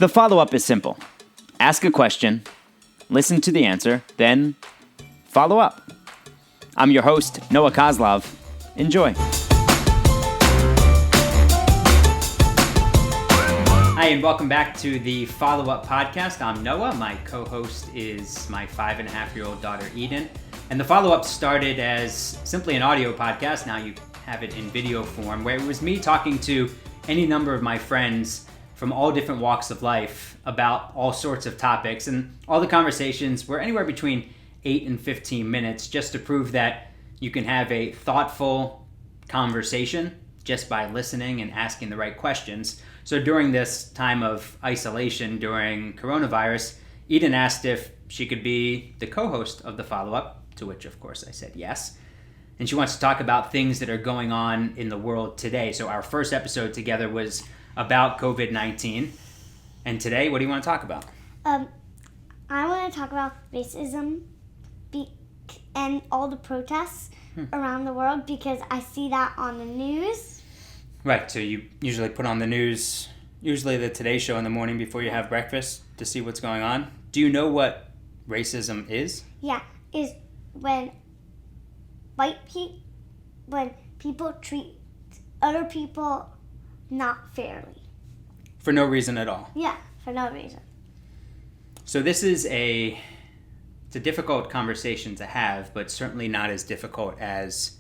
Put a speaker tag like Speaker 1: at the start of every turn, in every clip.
Speaker 1: The follow-up is simple. Ask a question, listen to the answer, then follow up. I'm your host, Noah Kozlov. Enjoy. Hi, and welcome back to the Follow-Up Podcast. I'm Noah. My co-host is my 5.5-year-old daughter, Eden. And the Follow-Up started as simply an audio podcast. Now you have it in video form, where it was me talking to any number of my friends from all different walks of life about all sorts of topics. And all the conversations were anywhere between 8 and 15 minutes, just to prove that you can have a thoughtful conversation just by listening and asking the right questions. So during this time of isolation during coronavirus, Eden asked if she could be the co-host of the Follow-Up, to which of course I said yes. And she wants to talk about things that are going on in the world today. So our first episode together was about COVID-19. And today, what do you want to talk about?
Speaker 2: I want to talk about racism and all the protests around the world, because I see that on the news.
Speaker 1: Right, so you usually put on the news, usually the Today Show in the morning before you have breakfast to see what's going on. Do you know what racism is?
Speaker 2: Yeah, is when people treat other people not fairly.
Speaker 1: For no reason at all?
Speaker 2: Yeah, for no reason.
Speaker 1: So this is it's a difficult conversation to have, but certainly not as difficult as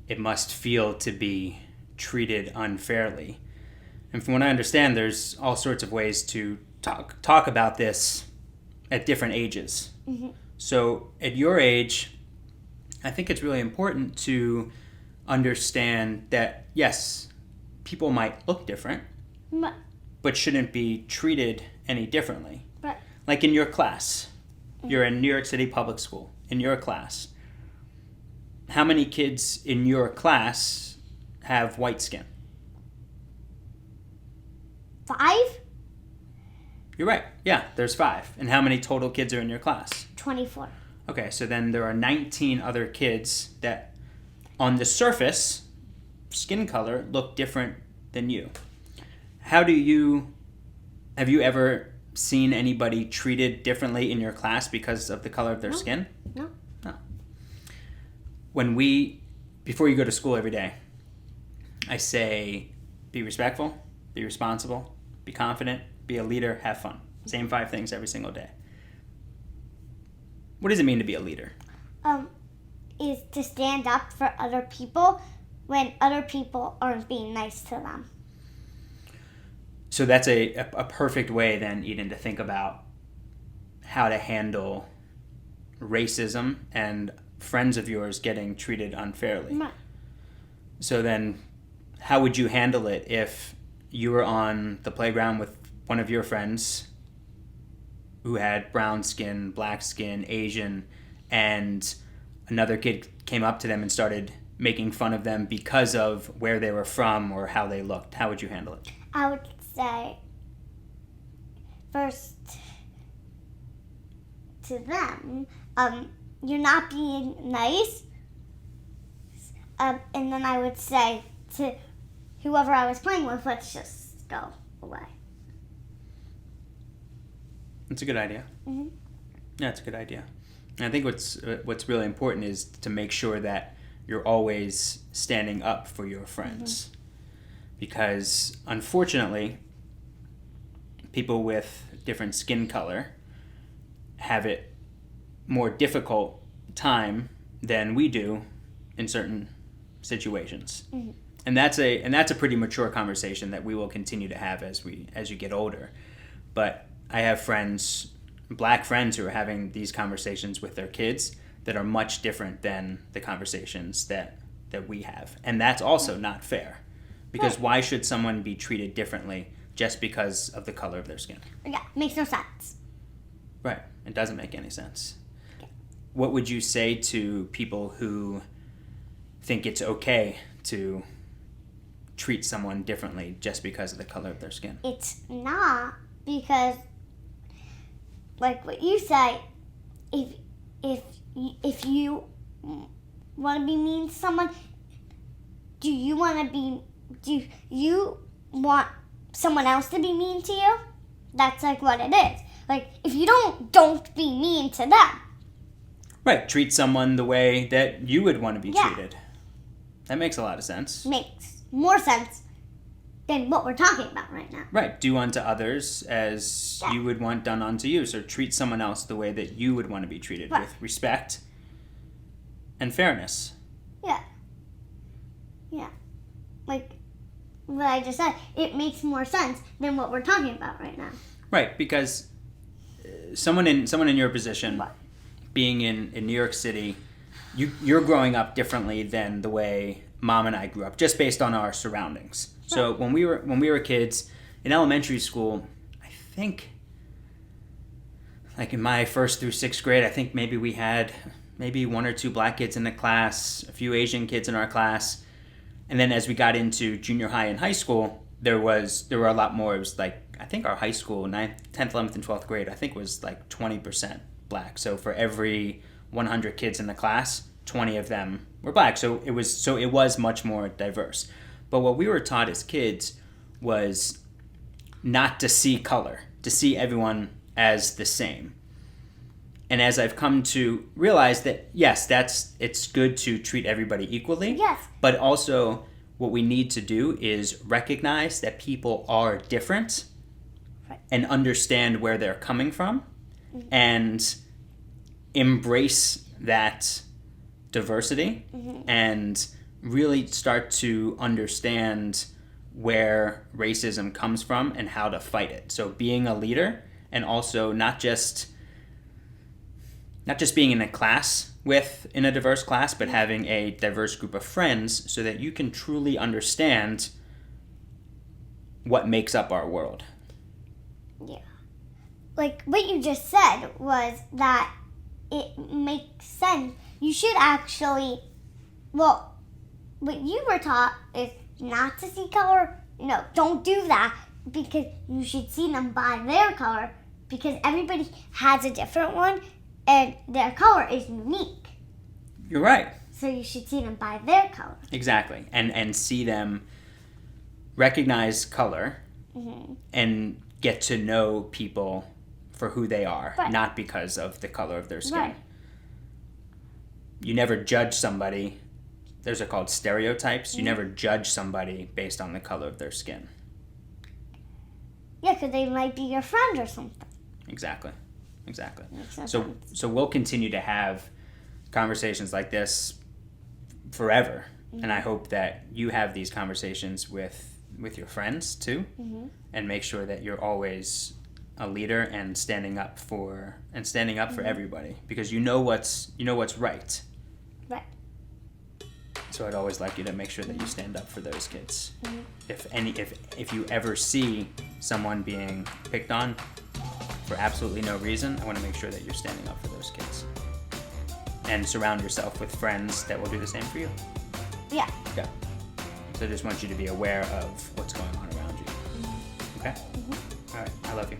Speaker 1: it must feel to be treated unfairly. And from what I understand, there's all sorts of ways to talk about this at different ages. Mm-hmm. So at your age, I think it's really important to understand that, yes, people might look different, but shouldn't be treated any differently.
Speaker 2: Right.
Speaker 1: Like in your class, you're in New York City Public School. In your class, how many kids in your class have white skin?
Speaker 2: 5?
Speaker 1: You're right. Yeah, there's 5. And how many total kids are in your class?
Speaker 2: 24.
Speaker 1: Okay, so then there are 19 other kids that, on the surface, skin color, look different than you. Have you ever seen anybody treated differently in your class because of the color of their skin?
Speaker 2: No.
Speaker 1: Before you go to school every day, I say, be respectful, be responsible, be confident, be a leader, have fun. Same 5 things every single day. What does it mean to be a leader?
Speaker 2: Is to stand up for other people when other people aren't being nice to them.
Speaker 1: So that's a perfect way then, Eden, to think about how to handle racism and friends of yours getting treated unfairly.
Speaker 2: Right.
Speaker 1: So then, how would you handle it if you were on the playground with one of your friends who had brown skin, black skin, Asian, and another kid came up to them and started making fun of them because of where they were from or how they looked? How would you handle it?
Speaker 2: I would say, first to them, you're not being nice. And then I would say to whoever I was playing with, let's just go away.
Speaker 1: That's a good idea.
Speaker 2: Mm-hmm.
Speaker 1: Yeah, it's a good idea. And I think what's really important is to make sure that you're always standing up for your friends. Mm-hmm. Because unfortunately, people with different skin color have it more difficult time than we do in certain situations. Mm-hmm. And that's a pretty mature conversation that we will continue to have as you get older. But I have friends, black friends, who are having these conversations with their kids that are much different than the conversations that we have. And that's also not fair. Because why should someone be treated differently just because of the color of their skin?
Speaker 2: Yeah, makes no sense.
Speaker 1: Right. It doesn't make any sense. Yeah. What would you say to people who think it's okay to treat someone differently just because of the color of their skin?
Speaker 2: It's not, because like what you say, if you want to be mean to someone, do you want someone else to be mean to you? that's like what it is. Like, if you don't be mean to them.
Speaker 1: Right. Treat someone the way that you would want to be
Speaker 2: Yeah.
Speaker 1: treated. That makes a lot of sense.
Speaker 2: Makes more sense than what we're talking about right now.
Speaker 1: Right. Do unto others as
Speaker 2: Yeah.
Speaker 1: you would want done unto you. So treat someone else the way that you would want to be treated,
Speaker 2: Right.
Speaker 1: with respect and fairness.
Speaker 2: Yeah. Yeah. Like what I just said, it makes more sense than what we're talking about right now.
Speaker 1: Right. Because someone in your position,
Speaker 2: What?
Speaker 1: being in New York City, you're growing up differently than the way Mom and I grew up, just based on our surroundings. So when we were kids in elementary school, I think, like in my 1st through 6th grade, I think maybe we had maybe 1 or 2 black kids in the class, a few Asian kids in our class, and then as we got into junior high and high school, there were a lot more. It was like, I think our high school, 9th, 10th, 11th, and 12th grade, I think was like 20% black. So for every 100 kids in the class, 20 of them were black. So it was much more diverse. But what we were taught as kids was not to see color, to see everyone as the same. And as I've come to realize that, yes, it's good to treat everybody equally.
Speaker 2: Yes.
Speaker 1: But also what we need to do is recognize that people are different.
Speaker 2: Right.
Speaker 1: And understand where they're coming from, and embrace that diversity, and really start to understand where racism comes from and how to fight it. So being a leader, and also not just being in a diverse class, but having a diverse group of friends so that you can truly understand what makes up our world.
Speaker 2: Yeah. Like what you just said was that it makes sense. You should actually, well, what you were taught is not to see color. No, don't do that, because you should see them by their color, because everybody has a different one and their color is unique.
Speaker 1: You're right.
Speaker 2: So you should see them by their color.
Speaker 1: Exactly. And see them, recognize color, and get to know people for who they are,
Speaker 2: Right.
Speaker 1: not because of the color of their skin.
Speaker 2: Right.
Speaker 1: You never judge somebody. Those are called stereotypes. You never judge somebody based on the color of their skin.
Speaker 2: Yeah, because they might be your friend or something.
Speaker 1: Exactly.
Speaker 2: Makes no
Speaker 1: So
Speaker 2: sense.
Speaker 1: so we'll continue to have conversations like this forever. And I hope that you have these conversations with your friends too, and make sure that you're always a leader and standing up for everybody, because you know what's right.
Speaker 2: Right.
Speaker 1: So I'd always like you to make sure that you stand up for those kids. If you ever see someone being picked on for absolutely no reason, I want to make sure that you're standing up for those kids. And surround yourself with friends that will do the same for you.
Speaker 2: Yeah.
Speaker 1: Yeah. So I just want you to be aware of what's going on around you. Okay? All right. I love you.